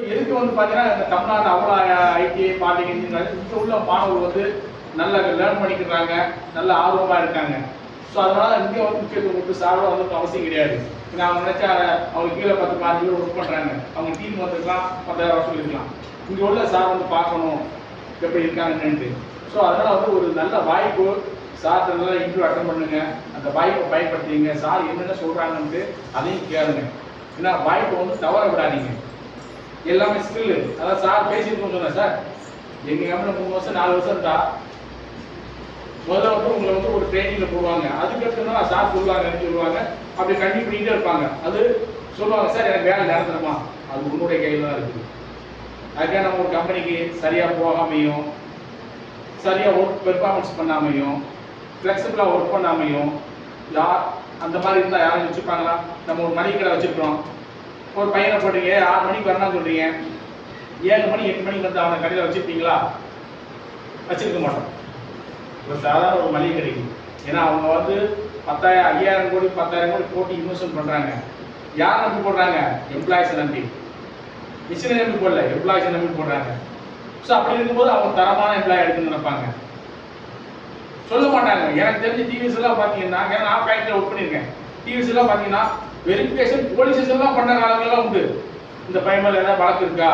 எதுக்கு வந்து பார்த்தீங்கன்னா இந்த தமிழ்நாடு அவ்வளோ ஐடிஐ பாலிடெக்னிக் இங்கே உள்ள மாணவர்கள் வந்து நல்லா லேர்ன் பண்ணிக்கிறாங்க, நல்ல ஆர்வமாக இருக்காங்க. ஸோ அதனால இங்கே வந்து முக்கியத்துவம் கொடுத்து சாரோட வந்து அவசியம் கிடையாது. ஏன்னா அவங்க நினைச்சா அவங்க கீழே 10 பேர் ஒர்க் பண்ணுறாங்க, அவங்க டீம் வந்துருக்கலாம் 10,000 சொல்லியிருக்கலாம். இங்கே உள்ள சார் வந்து பார்க்கணும் எப்படி இருக்காங்கன்ட்டு. ஸோ அதனால் வந்து ஒரு நல்ல வாய்ப்பு சார் நல்லா இன்டர்வியூ அட்டன் பண்ணுங்க, அந்த வாய்ப்பை பயன்படுத்திங்க. சார் என்னென்ன சொல்கிறாங்கன்ட்டு அதையும் கேளுங்க. ஏன்னா வாய்ப்பை வந்து தவற விடாதீங்க. எல்லாமே ஸ்கில்லு. அதான் சார் பேசியிருக்கோம் சொன்னேன். சார் எங்கள் கம்பெனியில் 3 வருஷம் 4 வருஷம் இருந்தா முதல்ல வந்து உங்களை வந்து ஒரு ட்ரைனிங்கில் போடுவாங்க. அதுக்கடுத்து தான் சார் சொல்லுவாங்க அப்படி கண்டிப்பாக பண்ணிகிட்டே இருப்பாங்க. அது சொல்லுவாங்க, சார் எனக்கு வேலை நேரத்துலமா அது உன்னுடைய கையில் தான் இருக்குது. அதுக்காக நம்ம ஒரு கம்பெனிக்கு சரியாக போகாமையும், சரியாக ஒர்க் பெர்ஃபார்மன்ஸ் பண்ணாமையும், ஃப்ளெக்சிபிளாக ஒர்க் பண்ணாமையும், யார் அந்த மாதிரி இருந்தால் யாரும் வச்சுருப்பாங்களா? நம்ம ஒரு மளிகை கடை வச்சுருக்கோம், ஒரு பையனை போட்டீங்க 6 மணிக்கு வரணும்னு சொல்கிறீங்க, 7 மணி 8 மணிக்கு வந்து அவனை கடையில் வச்சுருப்பீங்களா? வச்சுருக்க மாட்டோம். இப்போ சாதாரண ஒரு மளிகை கடைக்கு, ஏன்னா அவங்க வந்து 5,000 கோடி 10,000 கோடி போட்டு இன்வெஸ்ட்மெண்ட் பண்ணுறாங்க. யார் நம்பி போடுறாங்க? எம்ப்ளாயிஸை நம்பி. மிஷினை நம்பி போடல, எம்ப்ளாயிஸை நம்பி போடுறாங்க. ஸோ அப்படி இருக்கும்போது அவங்க தரமான எம்ப்ளாய் எடுக்கணும்னு நினைப்பாங்க, சொல்ல மாட்டாங்க. எனக்கு தெரிஞ்ச டிவிஸ் எல்லாம் பார்த்தீங்கன்னா, ஏன்னா நான் ஃபேக்டரியில் ஒர்க் பண்ணியிருக்கேன், டிவிஸ் எல்லாம் பார்த்தீங்கன்னா வெரிஃபிகேஷன் போலீஸ் எல்லாம் பண்ண காலங்கள்லாம் உண்டு. இந்த பையன் மேலே ஏதாவது வழக்கு இருக்கா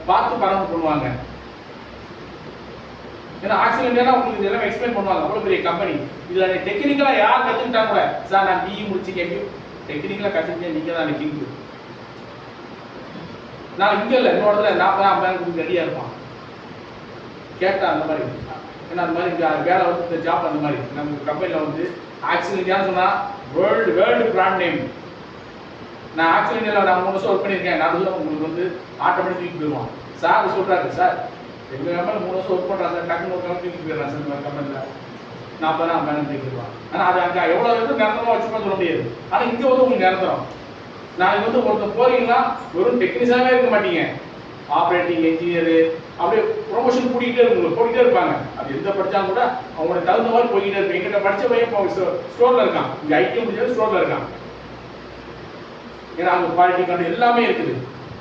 பார்த்து பரவல் பண்ணுவாங்க. ஏன்னா ஆக்சிடென்ட்லாம் உங்களுக்கு இதெல்லாம் எக்ஸ்பிளைன் பண்ணுவாங்க. அவ்வளோ பெரிய கம்பெனி. இதில் டெக்னிக்கலாக யார் கற்றுக்கிட்டா கூட, சார் நான் பிஇ முடிச்சுக்கேன், டெக்னிக்கலாக கற்றுக்கிட்டேன், நீங்கள் தான் கிங்கு. நான் இங்கே இல்லை, இன்னொரு இடத்துல 40,000 கொடுத்து ரெடியாக இருப்பான் கேட்டால் அந்த மாதிரி. ஏன்னா அந்த மாதிரி வேலை வந்து இந்த ஜாப் அந்த மாதிரி நம்ம கம்பெனியில் வந்து ஆக்சிடென்ட் சொன்னால் வேர்ல்டு பிராண்ட் நேம். நான் ஆக்சிடென்ட்ல நான் 3 வருஷம் ஒர்க் பண்ணியிருக்கேன், நடுவில் உங்களுக்கு வந்து ஆட்டோமேட்டிக் போயிடுவான். சார் சொல்கிறாரு, சார் எங்கள் கம்பெனியில் 3 வருஷம் ஒர்க் பண்ணுறாங்க சார், டக்குனு ஒரு கம்பெனி போயிடுறான் சார், இந்த கம்பெனியில் 40,000 தூக்கிடுவான். ஆனால் அது அங்கே எவ்வளோ இருந்து நிரந்தரமாக வச்சுக்கோன்னு சொல்ல முடியாது. ஆனால் இங்கே வந்து உங்களுக்கு நிரந்தரம். நாளைக்கு வந்து ஒருத்தர் போறீங்கன்னா வெறும் டெக்னீஷியனாகவே இருக்க மாட்டீங்க, ஆப்ரேட்டிங் இன்ஜினியரு அப்படியே ப்ரொமோஷன் கூட்டிகிட்டே இருக்கும், போட்டுகிட்டே இருப்பாங்க. அது எந்த படித்தாலும் கூட அவங்களோட தகுந்த மாதிரி போய்கிட்டே இருப்பேன். எங்கிட்ட படித்த பையன் இப்போ ஸ்டோரில் இருக்கான், இங்கே ஐடிஎம் முடிஞ்சது ஸ்டோரில் இருக்கான். ஏன்னா அங்கே குவாலிட்டி கண்டு எல்லாமே இருக்குது.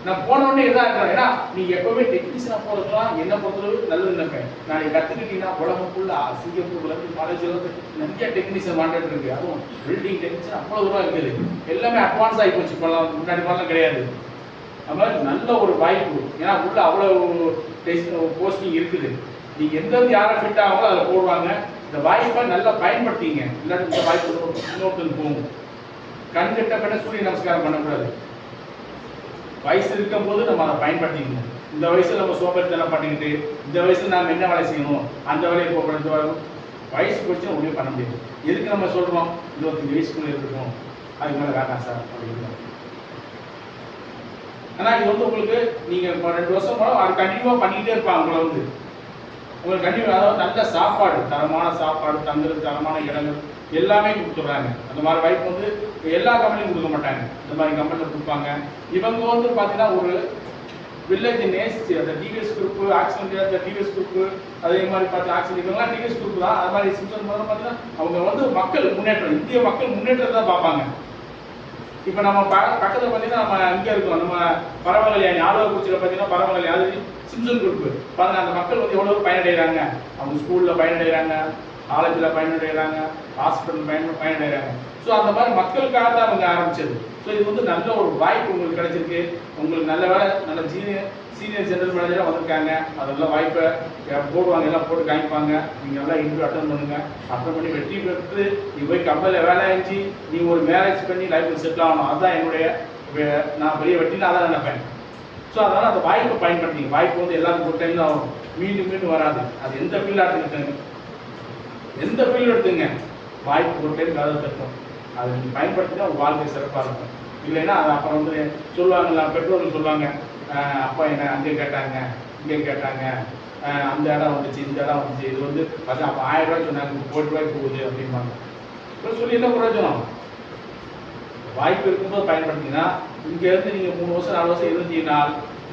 நான் போன உடனே இதாக இருக்கிறேன். ஏன்னா நீங்கள் எப்போவுமே டெக்னீஷியனாக போகிறதுலாம் என்ன பொறுத்தளவு நல்லது நினைப்பேன். நாளைக்கு கற்றுக்கிட்டீங்கன்னா உலகம் ஃபுல்லாக சிங்கப்பூர்லேருந்து காலேஜ்லேருந்து நிறைய டெக்னீஷியன் வாண்டட் இருக்குது. அதுவும் பில்டிங் டெக்னீஷியன் அவ்வளோ தூரம் இருக்குது. எல்லாமே அட்வான்ஸ் ஆகி போச்சு, இப்போலாம் முன்னாடி மாதிரிலாம் கிடையாது. அது மாதிரி நல்ல ஒரு வாய்ப்பு. ஏன்னா உள்ள அவ்வளோ போஸ்டிங் இருக்குது. நீங்கள் எந்த யாரை ஃபிட் ஆகாங்களோ அதில் போடுவாங்க. இந்த வாய்ப்பை நல்லா பயன்படுத்திங்க. இல்லாட்டி இந்த வாய்ப்பு இன்னொருத்தருக்கு போகும். கண் கெட்ட பண்ண சூரிய நமஸ்காரம் பண்ணக்கூடாது. வயசு இருக்கும் போது நம்ம அதை பயன்படுத்திக்கணும். இந்த வயசில் நம்ம சோம்பேறித்தனம் பண்ணிக்கிட்டு இந்த வயசில் நாம் என்ன வேலை செய்யணும், அந்த வேலையை போகக்கூடாது. வயசு போச்சுன்னா ஒன்றுமே பண்ண முடியாது. எதுக்கு நம்ம சொல்கிறோம் 25 வயசுக்குள்ளே இருக்கணும், அதுக்கு மேலே வேண்டாம் சார் அப்படின்னு. ஆனால் இது வந்து உங்களுக்கு நீங்கள் 2 வருஷம் போனால் அது கண்டினியூவாக பண்ணிக்கிட்டே இருப்பாங்க. உங்களை வந்து உங்களுக்கு கண்டிப்பாக அதாவது நல்ல சாப்பாடு, தரமான சாப்பாடு, தங்குறது தரமான இடங்கள் எல்லாமே கொடுத்துட்றாங்க. அந்த மாதிரி வாய்ப்பு வந்து எல்லா கம்பெனியும் கொடுக்க மாட்டாங்க, இந்த மாதிரி கம்பெனியில் கொடுப்பாங்க. இவங்க வந்து பார்த்தீங்கன்னா ஒரு வில்லேஜ் நேசி அந்த டிவிஎஸ் குரூப்பு, ஆக்சிடென்ட் அந்த டிவிஎஸ் குரூப்பு, அதே மாதிரி பார்த்து ஆக்சிடென்ட் இவங்கெல்லாம் டிவிஎஸ் குரூப் தான். அது மாதிரி சிம்சன் பார்த்தீங்கன்னா அவங்க வந்து மக்கள் முன்னேற்றம், இந்திய மக்கள் முன்னேற்றத்தை தான் பார்ப்பாங்க. இப்போ நம்ம பக்கத்தில் பார்த்தீங்கன்னா நம்ம இங்கே இருக்கோம், நம்ம பரவகல்யாணி ஆளுவக்குறிச்சியில் பார்த்தீங்கன்னா பரவகல்யாணி அது சிம்சன் குரூப்பு பாருங்கள். அந்த மக்கள் வந்து எவ்வளோ பயனடைகிறாங்க, அவங்க ஸ்கூலில் பயனடைகிறாங்க, காலேஜில் பயனடைகிறாங்க, ஹாஸ்பிட்டல் பயனடைகிறாங்க. ஸோ அந்த மாதிரி மக்களுக்காக தான் அவங்க ஆரம்பிச்சது. ஸோ இது வந்து நல்ல ஒரு வாய்ப்பு உங்களுக்கு கிடைச்சிருக்கு. உங்களுக்கு நல்ல வேலை, நல்ல சீனியர் ஜெனரல் மேனேஜராக வந்திருக்காங்க. அதெல்லாம் வாய்ப்பை போடுவாங்க, எல்லாம் போட்டு காமிப்பாங்க. நீங்கள் எல்லாம் இன்டர்வியூ அட்டன் பண்ணுங்கள். அட்டன் பண்ணி வெற்றி பெற்று நீ போய் கம்பெனியில் வேலை ஆயிடுச்சு, நீங்கள் ஒரு மேரேஜ் பண்ணி லைஃப்பில் செட்டில் ஆகணும். அதுதான் என்னுடைய நான் பெரிய வெற்றின்னு அதான் நினைப்பேன். ஸோ அதனால் அந்த வாய்ப்பை பயன்படுத்திங்க. வாய்ப்பு வந்து எல்லாருக்கும் ஒரு டைம் தான் வரும், மீண்டும் மீண்டும் வராது. அது எந்த ஃபீல்டாக எடுத்துக்கிட்டேங்க, எந்த ஃபீல்டு எடுத்துங்க, வாய்ப்பு ஒரு டைம் கதை தட்டும். அதை நீங்கள் பயன்படுத்தினா உங்கள் வாழ்க்கை சிறப்பாக இருக்கும். இல்லைன்னா அது அப்புறம் வந்து சொல்லுவாங்களா, பெற்றோர்கள் சொல்லுவாங்க, அப்பா என்ன அங்கே கேட்டாங்க இங்கே கேட்டாங்க, அந்த இடம் வந்துச்சு இந்த இடம் வந்துச்சு, இது வந்து அப்போ 1000 ரூபாய் சொன்னாங்க, 1 கோடி ரூபாய்க்கு போகுது அப்படிம்பாங்க. இப்போ சொல்லி என்ன பிரயோஜனம்? வாய்ப்பு இருக்கும்போது பயன்படுத்திங்கன்னா இங்கேருந்து நீங்கள் 3 வருஷம் 4 வருஷம் இருந்தீங்கன்னா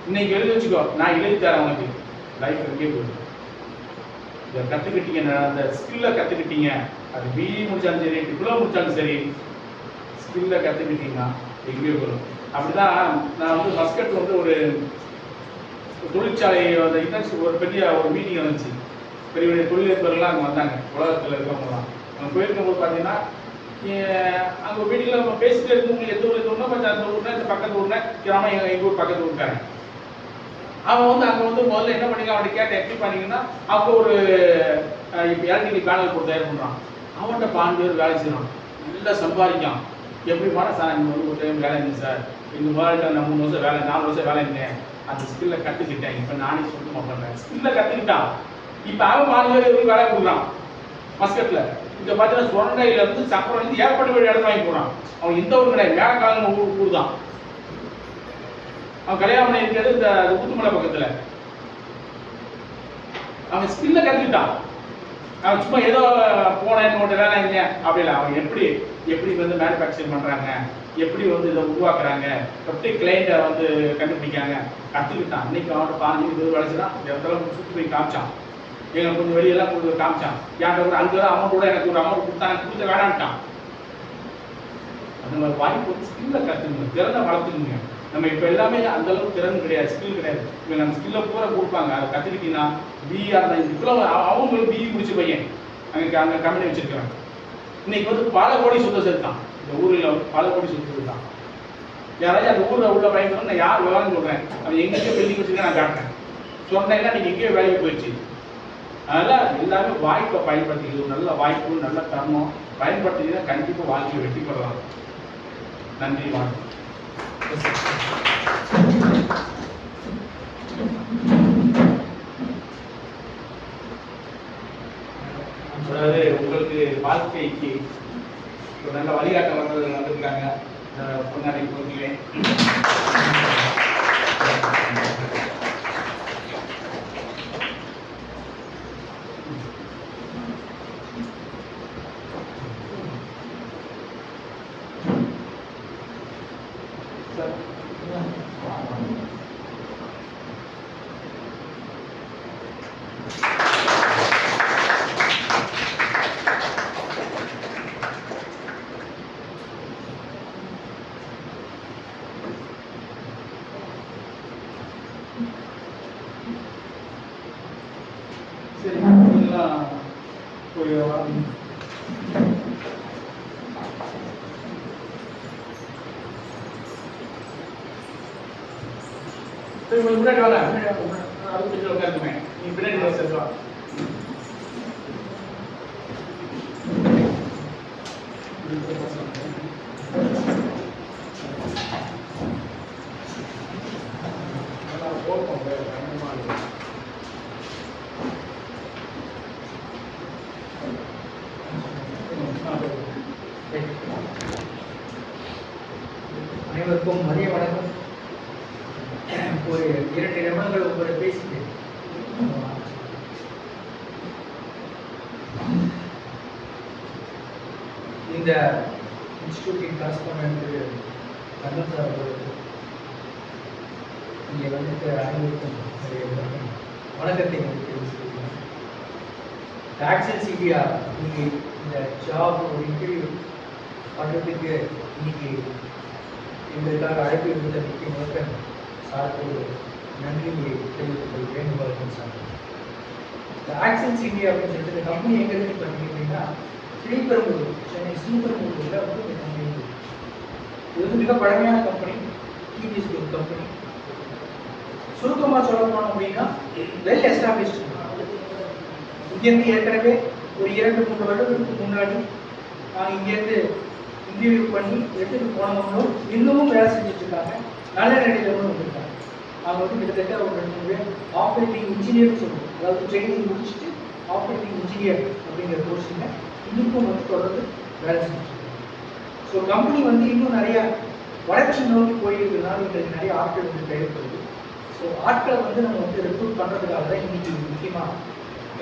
இன்னைக்கு எழுதி வச்சுக்கோ, நான் எழுதி தரேன் உனக்கு, லைஃப் எங்கேயே போயிடும். இதை கற்றுக்கிட்டீங்க, அந்த ஸ்கில்லை கற்றுக்கிட்டீங்க, அது பிஇ முடித்தாலும் சரி, டிப்ளமோ முடித்தாலும் சரி, ஸ்கில்லை கற்றுக்கிட்டீங்கன்னா எங்கேயோ போயிடும். அப்படிதான் நான் வந்து மஸ்கட் வந்து ஒரு தொழிற்சாலை அந்த இன்டர்ன்ஷிப் ஒரு பெரிய ஒரு மீட்டிங் இருந்துச்சு. பெரிய பெரிய தொழிலதிபர்கள்லாம் அங்கே வந்தாங்க, உலகத்தில் இருக்கிறவங்கலாம். அங்கே போயிருக்கும்போது பார்த்தீங்கன்னா அங்கே ஒரு மீட்டிங்கில் நம்ம பேசிட்டு இருக்கவங்க எந்த ஊர் ஊர்னா கொஞ்சம் அந்த ஊர்னா இந்த பக்கத்து ஊர்னா கிராமம் எங்கள் ஊர் பக்கத்து ஊருக்காரன். அவன் வந்து அங்கே வந்து முதல்ல என்ன பண்ணிங்க அவன்கிட்ட கேட்ட எப்படி பண்ணீங்கன்னா அவங்க ஒரு இப்போ எலக்ட்ரிக்கல் பேனல் போட்டு தயார் பண்ணுறான். அவன்கிட்ட 12 பேர் வேலை செய்யறான், நல்லா சம்பாதிக்கான். எப்படி பண்ண சார் இங்கே வந்து ஒரு டைம் வேலை இருந்துச்சு சார், எங்கள் முதல்ல நான் 3 வருஷம் வேலை 4 வருஷம் வேலை இருந்தேன், அந்த ஸ்கில்லை கற்றுக்கிட்டேன், இப்போ நானே சுத்தமாக பண்ணுறேன். ஸ்கில்லை கற்றுக்கிட்டான். இப்போ அவன் 4 பேர் எப்படி வேலை கொடுக்குறான் மஸ்கட்டில். இங்கே பார்த்தீங்கன்னா சுரண்டையிலேருந்து சக்கரம் ஏற்பட்ட வீடு இடம் வாங்கி போகிறான். அவன் எந்த ஊர் கிடையாது, மேலக்காலம் ஊர் தான். அவன் கல்யாணம் பண்ணி இருக்கிறது இந்த ஊத்துமலை பக்கத்தில். அவன் ஸ்கில்லை கற்றுக்கிட்டான். அவன் சும்மா ஏதோ போனேன் உங்கள்கிட்ட வேலை இருங்க அப்படி இல்லை. அவன் எப்படி வந்து மேனுஃபேக்சரிங் பண்ணுறாங்க, எப்படி வந்து இதை உருவாக்குறாங்க, எப்படி கிளைண்ட்டை வந்து கண்டுபிடிக்காங்க கற்றுக்கிட்டான். அன்னைக்கு அவன்கிட்ட 15-20 வேலைச்சுதான் இடத்துல சுற்றி போய் காமிச்சான். எங்களுக்கு கொஞ்சம் வெளியெல்லாம் கொடுத்து காமிச்சான். என்கிட்ட ஒரு அங்கே அமௌண்ட் கூட எனக்கு ஒரு அமௌண்ட் கொடுத்தாங்க, கொடுத்த வேணான்ட்டான். அந்த மாதிரி வாய்ப்பு வந்து ஸ்கில்லை கற்றுக்கணும், திறனை வளர்த்துக்குங்க. நம்ம இப்போ எல்லாமே அந்த அளவுக்கு திறன் கிடையாது, ஸ்கில் கிடையாது. இப்போ நம்ம ஸ்கில்லை பூரா கொடுப்பாங்க, அதை கற்றுக்கிட்டீங்கன்னா பிஆர் தான் இப்போலாம் அவங்களுக்கு பிஇ முடிச்ச பையன் அங்கே கம்பெனி வச்சிருக்கிறாங்க. இன்னைக்கு வந்து பல கோடி சொத்தை சேர்த்தான். இந்த ஊரில் வந்து பல கோடி சொத்து சேர்த்தான். யாராச்சும் அந்த ஊரில் உள்ள பயன்படுத்த நான் யார் விவரம் சொல்கிறேன், அவன் எங்கேயோ பில்டிங் வச்சுருக்கேன் நான் காட்டுறேன். சொன்னேன்னா நீங்கள் எங்கேயோ வேலைக்கு போயிடுச்சு. அதனால் எல்லாமே வாய்ப்பை பயன்படுத்திக்கிறது, நல்ல வாய்ப்பு நல்ல தருணம் பயன்படுத்திங்கன்னா கண்டிப்பாக வாழ்க்கையை வெற்றி பெறலாம். நன்றி, வணக்கம். அதாவது உங்களுக்கு வாழ்க்கைக்கு ஒரு நல்ல வழிகாட்ட வந்திருக்காங்க பொன்னாடி பொருட்களே. சரி, போய் முன்னாடி வாங்க, அது உட்காந்துமே நீ பின்னாடி வா. அனைவருக்கும் மதிய வணக்கம். ஒரு 2 நிமிடங்கள் உங்களை பேசிட்டு இந்த இன்ஸ்டிடியூட்டின் கரஸ்பாண்டன்ட் கண்ணன் சார் அவர்களுக்கு இங்கே வந்துட்டு அனைவருக்கும் வணக்கத்தை தெரிவித்துக்கிறேன். ஆக்சன்ஸ் இந்தியா இன்னைக்கு இந்த ஜாப் ஒரு இன்டர்வியூ பண்ணுறதுக்கு இன்னைக்கு எங்களுக்காக அழைப்பு இருந்த முக்கிய முழுக்க சாருக்கு ஒரு நன்றியை தெரிவித்துக் கொள்கிறேன். வணக்கம் சார். இந்த ஆக்சன்ஸ் இந்தியா அப்படின்னு சொல்லிட்டு இந்த கம்பெனி எங்கே இருக்கு பார்த்தீங்கன்னா ஸ்ரீபெரும்புதூர், சென்னை ஸ்ரீபெரும்புதூரில் வந்து இந்த கம்பெனி இருக்குது. இது வந்து மிக பழமையான கம்பெனி, டிவிஎஸ் குரூப் கம்பெனி. சுருக்கமாக சொல்ல போனோம் அப்படின்னா வெல் எஸ்டாப்ளிஷ்டு. இங்கேருந்து ஏற்கனவே ஒரு 2-3 வருடங்களுக்கு முன்னாடி நாங்கள் இங்கேருந்து இன்டர்வியூ பண்ணி எடுத்துகிட்டு போனவங்களும் இன்னமும் வேலை செஞ்சுட்டு இருக்காங்க. நல்ல நிலையிலும் வந்திருக்காங்க. அவங்க வந்து கிட்டத்தட்ட ஒரு 2-3 பேர் ஆப்ரேட்டிங் இன்ஜினியர்னு சொல்லுவோம், அதாவது ட்ரைனிங் முடிச்சுட்டு ஆப்ரேட்டிங் இன்ஜினியர் அப்படிங்கிற கோர்ஸில் இன்னும் வந்து தொடர்ந்து வேலை செஞ்சுட்டு இருக்காங்க. ஸோ கம்பெனி வந்து இன்னும் நிறையா வளர்ச்சி நோக்கி போயிருக்கிறதுனால எங்களுக்கு நிறைய ஆட்கள் வந்து தேவைப்படுது. ஸோ ஆட்களை வந்து நம்ம வந்து ரெக்ரூட் பண்ணுறதுக்காக தான் இன்னைக்கு முக்கியமாக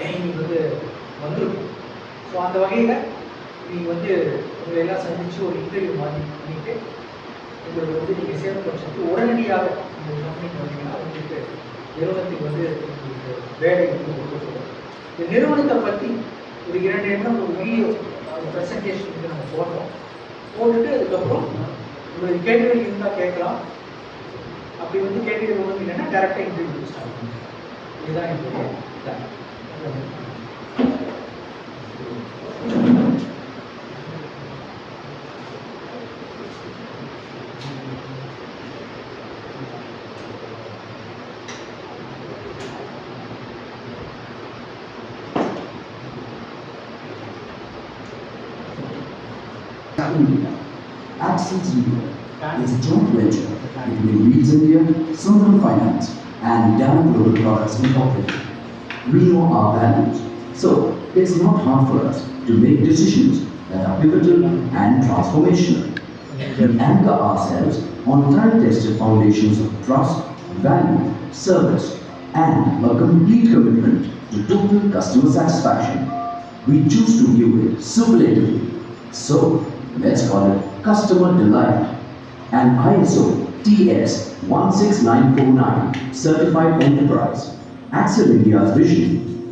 இன்னைக்கு வந்து வந்திருக்கும். ஸோ அந்த வகையில் நீங்கள் வந்து உங்களை எல்லாம் சந்தித்து ஒரு இன்டர்வியூ மாதிரி பண்ணிட்டு உங்களுக்கு வந்து நீங்கள் சேவை பட்சத்துக்கு உடனடியாக இந்த கம்பெனிக்கு வந்தீங்கன்னா உங்களுக்கு நிறுவனத்துக்கு வந்து உங்களுக்கு வேலை வந்து கொடுத்துருவோம். இந்த நிறுவனத்தை பற்றி ஒரு 2 நிமிடம் ஒரு வீடியோ ப்ரெசன்டேஷன் வந்து நம்ம போடுறோம். போட்டுட்டு அதுக்கப்புறம் உங்களுக்கு கேள்விகள் இருந்தால் கேட்கலாம். அப்படி வந்து கேள்விகள் ஒன்றும் இல்லைன்னா டேரெக்டாக இன்டர்வியூ ஸ்டார்ட் பண்ணுங்க. இதுதான் என்னுடைய plan. India. Access India is a joint venture between Leeds India, Sundaram Finance, and Dana Global Products Incorporated. We know our values, so it's not hard for us to make decisions that are pivotal and transformational. We anchor ourselves on time-tested foundations of trust, value, service, and a complete commitment to total customer satisfaction. We choose to view it superlatively. So, let's call it Customer Delight. An ISO TS 16949 certified enterprise. Axel India's vision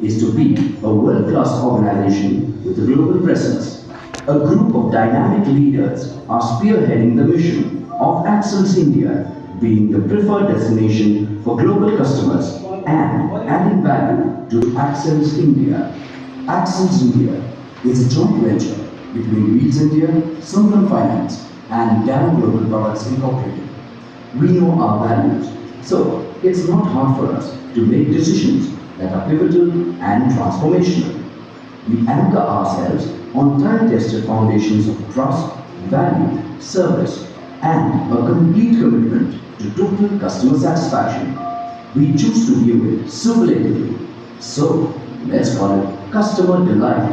is to be a world-class organization with a global presence. A group of dynamic leaders are spearheading the mission of Axel's India, being the preferred destination for global customers and adding value to Axel's India. Axel's India is a joint venture between Leeds India, Sundaram Finance, and Dana Global Products Incorporated. We know our values, so it's not hard for us to make decisions that are pivotal and transformational. We anchor ourselves on time-tested foundations of trust, value, service, and a complete commitment to total customer satisfaction. We choose to view it superlatively. So, let's call it Customer Delight.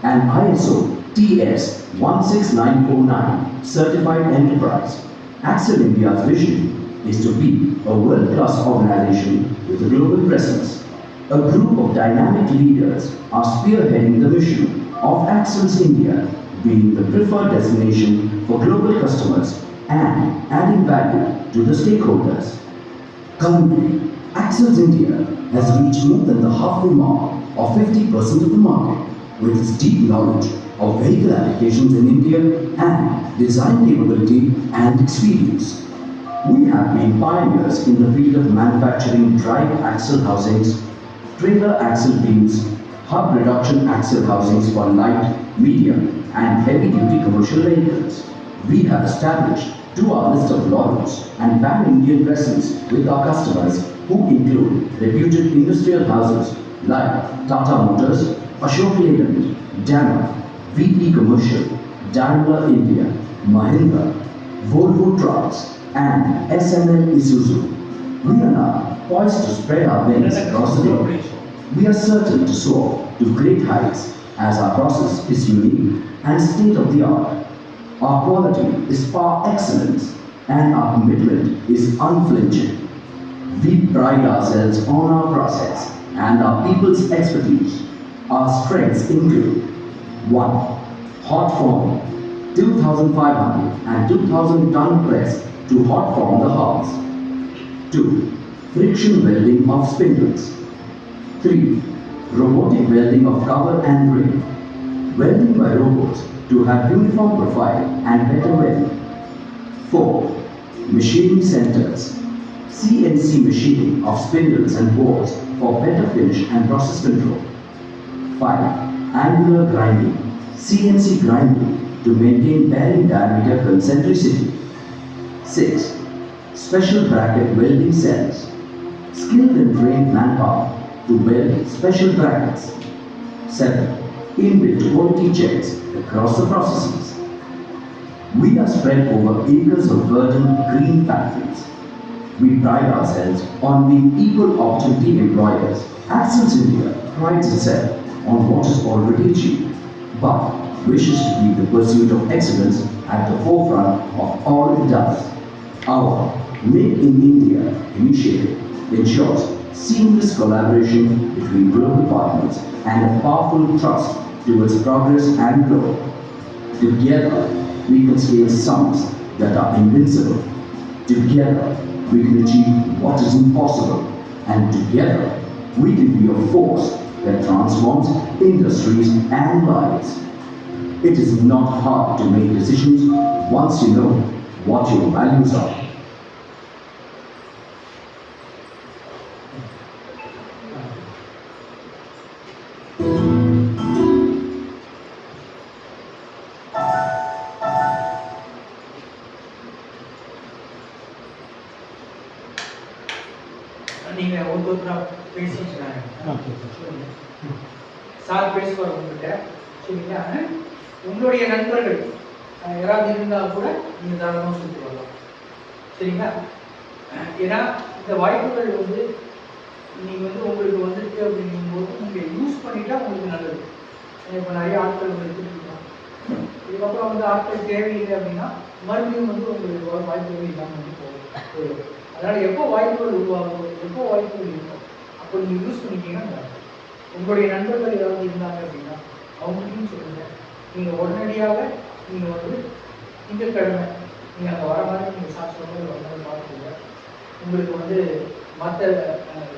An ISO TS 16949 certified enterprise. Axel India's vision is to be a world-class organization with a global presence. A group of dynamic leaders are spearheading the mission of Axel's India, being the preferred destination for global customers and adding value to the stakeholders. Currently, Axel's India has reached more than the halfway mark of 50% of the market with its deep knowledge of vehicle applications in India and design capability and experience. We have been pioneers in the field of manufacturing drive axle housings, trailer axle beams, hub reduction axle housings for light, medium and heavy duty commercial vehicles. We have established to our list of laurels and pan-Indian presence with our customers who include reputed industrial houses like Tata Motors, Ashok Leyland, Dana, VP Commercial, Daimler India, Mahindra, Volvo Trucks, and SML Isuzu. We are now poised to spread our wings across the globe. We are certain to soar to great heights as our process is unique and state-of-the-art. Our quality is par excellence and our commitment is unflinching. We pride ourselves on our process and our people's expertise. Our strengths include 1. Hot form 2,500 and 2,000 ton press to hot form the hulls. 2. Friction welding of spindles. 3. Robotic welding of cover and rim. Welding by robots to have uniform profile and better welding. 4. Machining centers. CNC machining of spindles and bores for better finish and process control. 5. Angular grinding. CNC grinding to maintain bearing diameter concentricity. 6. Special bracket welding cells. Skilled and trained manpower to weld special brackets. 7. Inbuilt quality checks across the processes. We are spread over acres of verdant green factories. We pride ourselves on being equal opportunity employers. Axels India prides itself on what is already achieved, but wishes to keep the pursuit of excellence at the forefront of all it does. Our Make in India initiative ensures seamless collaboration between global partners and a powerful trust towards progress and growth. Together, we can scale sums that are invincible. Together, we can achieve what is impossible. And together, we can be a force that transforms industries and lives. It is not hard to make decisions once you know what your values are. நீங்க ஒருத்தரா பேசிட்டு sir பேசுவார் உங்ககிட்ட, சரிங்களா? உங்களுடைய நண்பர்கள் யாராவது இருந்தால் கூட நீங்கள் தாராளமாக சொல்லிட்டு வரலாம், சரிங்களா? ஏன்னா இந்த வாய்ப்புகள் வந்து நீங்கள் வந்து உங்களுக்கு வந்துருக்கு அப்படிங்கும்போது நீங்கள் யூஸ் பண்ணிட்டா உங்களுக்கு நல்லது. இப்போ நிறைய ஆட்கள் வந்து எடுத்துக்கலாம், இதுக்கப்புறம் வந்து ஆட்கள் தேவையில்லை அப்படின்னா மறுபடியும் வந்து உங்களுக்கு வாய்ப்புகள் இல்லாமல் வந்து போயிடும். அதனால் எப்போ வாய்ப்புகள் உருவாகும், எப்போ வாய்ப்புகள் இருக்கும், அப்போ நீங்கள் யூஸ் பண்ணிட்டீங்கன்னா உங்களுடைய நண்பர்கள் ஏதாவது இருந்தாங்க அப்படின்னா அவங்களையும் சொல்லுங்கள். நீங்கள் உடனடியாக நீங்கள் வந்து திங்கட்கிழமை நீங்கள் அங்கே வர மாதிரி நீங்கள் சாப்பிட்ற வர மாதிரி பார்த்துக்கோங்க. உங்களுக்கு வந்து மற்ற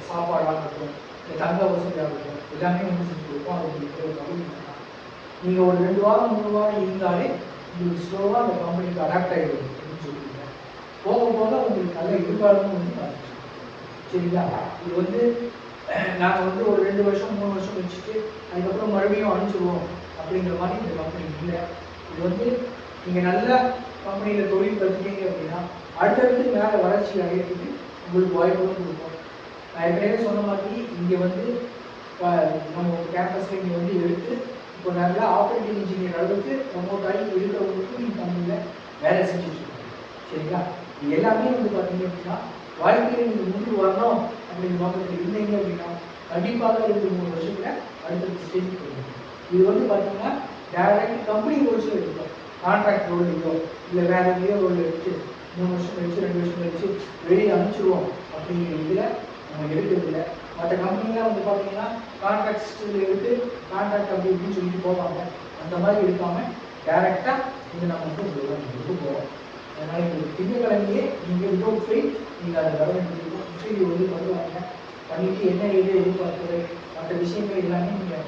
சாப்பாடாகட்டும், இந்த தங்க வசதி ஆகட்டும் எல்லாமே வந்து செஞ்சு கொடுப்போம். அது உங்களுக்கு நீங்கள் ஒரு 2 வாரம் 3 வாரம் இருந்தாலே உங்களுக்கு ஸ்லோவாக அந்த கம்பெனிக்கு அடாப்ட் ஆகிடும் அப்படின்னு சொல்லியிருக்கீங்க. போக போக உங்களுக்கு நல்ல எதிர்காலமும் வந்து பார்த்துச்சு, சரிங்களா? இது வந்து நாங்கள் வந்து ஒரு 2 வருஷம் 3 வருஷம் வச்சுட்டு அதுக்கப்புறம் மறுபடியும் அனுப்பிச்சிடுவோம் அப்படிங்கிற மாதிரி இந்த கம்பெனி இல்லை. இது வந்து நீங்கள் நல்ல கம்பெனியில் தொழில் கற்றுட்டீங்க அப்படின்னா அடுத்தடுத்து மேலே வளர்ச்சி அடையிறதுக்கு உங்களுக்கு வாய்ப்புகளும் கொடுக்கும். நான் ஏற்கனவே சொன்ன மாதிரி இங்கே வந்து நம்ம கேம்பஸில் இங்கே வந்து எடுத்து இப்போ நல்ல ஆப்ரேட்டிங் இன்ஜினியர் அளவுக்கு ப்ரமோட் ஆகி இருக்கிறவங்களுக்கும் இந்த கம்பெனியில் வேலை செஞ்சுட்ருக்கோம், சரிங்களா? இது எல்லாமே வந்து பார்த்தீங்க அப்படின்னா வாழ்க்கையில் நீங்கள் முன்னுக்கு வரணும் அப்படிங்கிற நோக்கத்தில் இருந்தீங்க அப்படின்னா கண்டிப்பாக 2-3 வருஷத்தில் அடுத்த ஸ்டேஜுக்கு போயிடும். இது வந்து பார்த்தீங்கன்னா டேரக்ட் கம்பெனி ரோல்ஸில் எடுக்கும், கான்ட்ராக்ட் ரோல் இருக்கோ இல்லை வேறு எங்கேயோ ரோல் எடுத்து 3 வருஷம் கழிச்சு 2 வருஷம் கழிச்சு வெளியே அனுப்பிச்சிடுவோம் அப்படிங்கிற இதில் நம்ம எடுக்கிறதில்ல. மற்ற கம்பெனிலாம் வந்து பார்த்தீங்கன்னா கான்ட்ராக்ட்ஸில் எடுத்து கான்ட்ராக்ட் அப்படி இப்படின்னு சொல்லிட்டு போவாங்க. அந்த மாதிரி எடுக்காமல் டேரெக்டாக இது நம்ம வந்து எடுத்து போவோம். அதனால் எங்களுக்கு திங்கக்கிழமையே நீங்கள் வித்தவுட் ஃபெயில் நீங்கள் அதை வர வேண்டியிருக்கும். இன்டர்வியூ வந்து பண்ணுவாங்க, பண்ணிவிட்டு என்ன ஏது எதிர்பார்க்குறது மற்ற விஷயங்கள் எல்லாமே நீங்கள்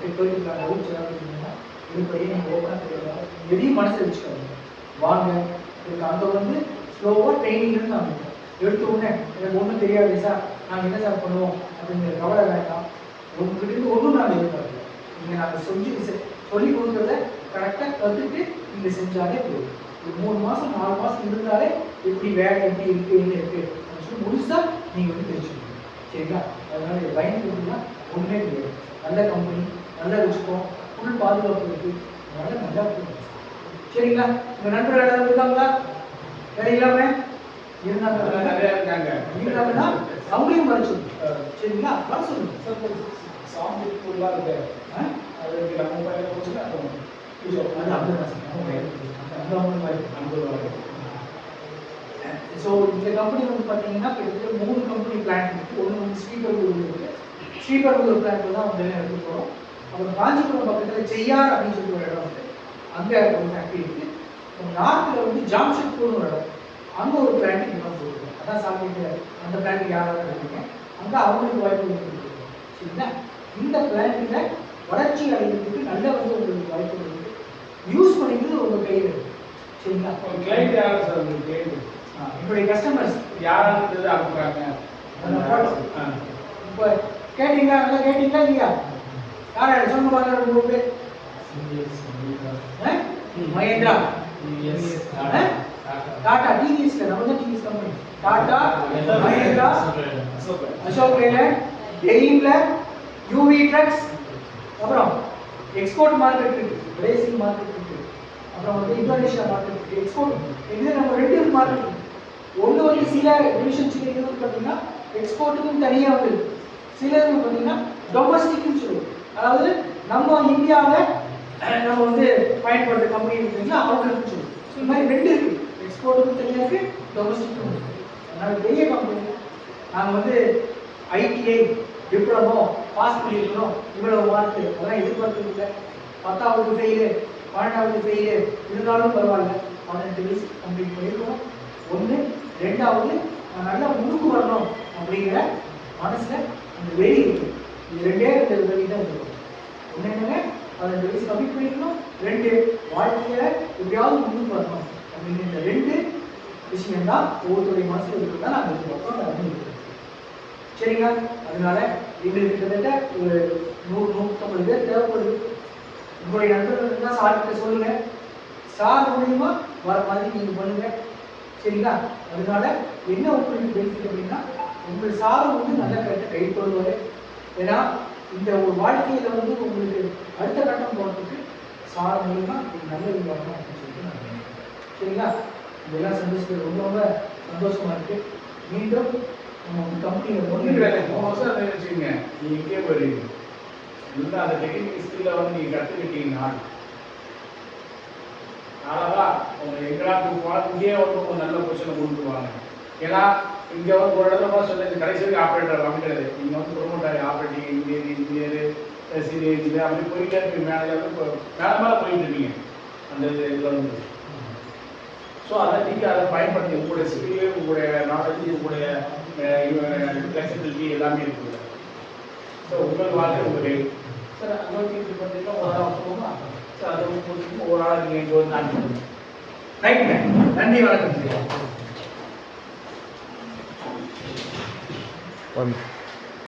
கேட்டுக்கலாம். டவுட்ஸ் ஏதாவது இருந்தீங்கன்னா இதுபடியே நீங்கள் ஓப்பனாக தெரியாது, எதையும் மனசில் வச்சுக்காதீங்க. வாங்க இதுக்கு அங்கே வந்து ஸ்லோவாக ட்ரைனிங்னு நான் எடுத்த உடனே எனக்கு ஒன்றும் தெரியாது சார் நாங்கள் என்ன சார் பண்ணுவோம் அப்படிங்கிற கவலை வேண்டாம். உங்ககிட்ட ஒன்றும் நாங்கள் எதிர்பார்க்கல, நீங்கள் நாங்கள் சொல்லி கொடுக்குறத கரெக்டாக கற்றுட்டு நீங்கள் செஞ்சாலே போதும். ஒரு 3 மாதம் 4 மாதம் இருந்தாலே எப்படி வேலை எப்படி இருக்குது என்ன இருக்குது அப்படின்னு சொல்லி முழுசாக நீங்கள் வந்து தெரிஞ்சுக்கணும், சரிங்களா? அதனால் இதை பயன்படுத்தினா ஒன்றுமே கிடையாது. நல்ல கம்பெனி, நல்ல ரிஸ்கம், ஃபுல் பாதுகாப்பு இருக்குது, அதனால் நல்லா இருக்கும், சரிங்களா? உங்கள் நண்பர்கள் ஏதாவது இருக்காங்களா? வேலை இல்லாமல் இருந்தாங்கன்னா அவங்களையும் வர சொல்லுங்க, சரிங்களா? வர சொல்லுங்க. சாம்பிட்லாம் இருக்கு, அதுக்கு நம்ம பையன் போச்சுன்னா ஸோ இந்த கம்பெனி வந்து பார்த்தீங்கன்னா கிட்டத்தட்ட 3 கம்பெனி பிளான் இருக்குது. ஒன்று வந்து ஸ்ரீபெரும்புதூர் இருக்குது, ஸ்ரீபெரும்புதூர் பிளான் தான் வந்து எடுத்து போகிறோம். அப்புறம் காஞ்சிபுரம் பக்கத்தில் செய்யார் அப்படின்னு சொல்லிட்டு ஒரு இடம் இருக்குது, அங்கே ஒரு ஃபேக்ட்ரி இருக்குது. அப்புறம் நார்த்தில் வந்து ஜாம்ஷெட்பூர்னு ஒரு இடம், அங்கே ஒரு பிளான்ட்டு இங்கே தான் போட்டுருக்கோம். அதான் சாப்பிட்டு அந்த பிளான்ட்டுக்கு யாராவது இருக்கீங்க அங்கே அவங்களுக்கு வாய்ப்பு கொடுத்துருக்கோம், சரிங்களா? இந்த பிளான்ட்டில் வளர்ச்சி அடைகிறதுக்கு நல்ல வந்து உங்களுக்கு வாய்ப்பு இருக்குது. யூஸ் பண்ணிக்கிறது உங்கள் கையில் இருக்குது, சரிங்களா? கிளைண்ட் யாரும் சார் உங்களுக்கு கிளைண்ட் என்னுடைய கஸ்டமர்ஸ் யாராவது அனுப்புகிறாங்க இப்போ கேட்டீங்களா? நல்லா கேட்டீங்களா இல்லையா? யார் சொல்லுங்க பார்க்குற உங்களுக்கு மகேந்திரா டாடா டிவிஎஸ்ல நம்ம தான் டிவிஎஸ் கம்பெனி டாடா மஹேந்திரா அசோக் லேலண்ட் டெய்லிம்ல யூவி ட்ரக்ஸ் அப்புறம் எக்ஸ்போர்ட் மார்க்கெட் இருக்கு, பிரேசில் மார்க்கெட் இருக்கு, அப்புறம் வந்து இந்தோனேஷியா மார்க்கெட் இருக்கு. எக்ஸ்போர்ட் இது நம்ம 2 மார்க்கெட் இருக்கு. ஒன்று வந்து சில டிவிஷன்ஸ் இது பார்த்தீங்கன்னா எக்ஸ்போர்ட்டுக்கும் தனியாக வந்து சில பார்த்தீங்கன்னா டொமஸ்டிக்னு சொல்லுவோம். அதாவது நம்ம இந்தியாவில் நம்ம வந்து பயன்படுற கம்பெனி இருக்குன்னா அவங்களுக்கு சொல்லுவோம். ஸோ இந்த மாதிரி 2 இருக்குது, எக்ஸ்போர்ட்டுக்கும் தனியாக இருக்குது, டொமஸ்டிக்கும் இருக்குது. அதனால் பெரிய கம்பெனி நாங்கள் வந்து ஐடிஐ டிப்ளமோ பாஸ் பண்ணியிருக்கணும் இவ்வளோ மார்க்கு அதெல்லாம் எதிர்பார்க்கறது இல்லை. 10வது ஃபெயிலு 12வது ஃபெயிலு இருந்தாலும் பரவாயில்ல, 18 வயசு கம்ப்ளீட் பண்ணியிருக்கணும். 1 2வது நல்லா முன்னுக்கு வரணும் அப்படிங்கிற மனசில் அந்த வெறி இருக்குது. இது 2 வெறி தான் இருக்கும். ஒன்று என்னங்க 18 வயசு கம்ப்ளீட் பண்ணியிருக்கணும், 2 வாழ்க்கையில் எப்படியாவது முன்னுக்கு வரணும் அப்படிங்கிற இந்த 2 விஷயம் தான் ஒவ்வொருத்தருடைய மனசுல இருக்கிறது தான் நாங்கள் எதிர்பார்க்கிறோம், நாங்கள் இருக்கிறோம். சரிங்களா? அதனால எங்களுக்கு கிட்டத்தட்ட ஒரு 100-150 பேர் தேவைப்படுது. உங்களுடைய நண்பர்கள் இருந்தால் சார்கிட்ட சொல்லுங்க, சார் மூலியமா வர மாதிரி நீங்க பண்ணுங்க. சரிங்களா? அதனால என்ன உங்களுக்கு பெனிஃபிட் அப்படின்னா, உங்கள் சார் வந்து நல்ல கரெக்டாக கைட் பண்ணுவார். ஏன்னா இந்த ஒரு வாழ்க்கையில வந்து உங்களுக்கு அடுத்த கட்டம் போகிறதுக்கு சார் மூலியமா ஒரு நல்ல இது வரணும் அப்படின்னு சொல்லிட்டு நான் நினைக்கிறேன். சரிங்களா? இதெல்லாம் சந்தோஷம், ரொம்ப ரொம்ப சந்தோஷமா இருக்கு. மீண்டும் நம்ம கம்பெனியில் ஒன்றும் கிடையாது. 3 வருஷம் நினைச்சுங்க, நீங்க இங்கே போயிருவீங்க. இல்லை அந்த டெக்னிக்கல் ஸ்கில்ல வந்து நீங்க கற்றுக்கிட்டீங்கன்னா அழகா உங்க எங்கெல்லாம் இங்கேயே வந்து ஒரு நல்ல பொசிஷனை கொடுத்துருவாங்க. ஏன்னா இங்கே வந்து ஒரு இடத்துல கூட சொல்ல கடைசி வரைக்கும் ஆப்ரேட்டர் அப்படிங்கிறது நீங்கள் வந்து ப்ரொமோட் ஆகி ஆப்ரேட்டிங் இன்ஜினியர் சீனியர் இன்ஜினியர் அப்படி போயிட்டே இருப்பீங்க. மேலே மேலே போயிட்டு இருக்கீங்க அந்த இதில் வந்து. ஸோ அதை நீங்கள் அதை பயன்படுத்தி உங்களுடைய ஸ்கில்லு, உங்களுடைய நாலேஜ், உங்களுடைய ஃப்ளெக்சிபிலிட்டி எல்லாமே இருக்குது. ஸோ உங்கள் வாழ்க்கை உங்களுடைய சார் அங்கே இது பார்த்தீங்கன்னா ஒரு ஆள் சொல்லுவோமா சார் அதை வந்து ஒரு ஆள் நீங்கள் இங்கே வந்து நான் பண்ணுங்க. ரைட்டுங்க, நன்றி, வணக்கம்.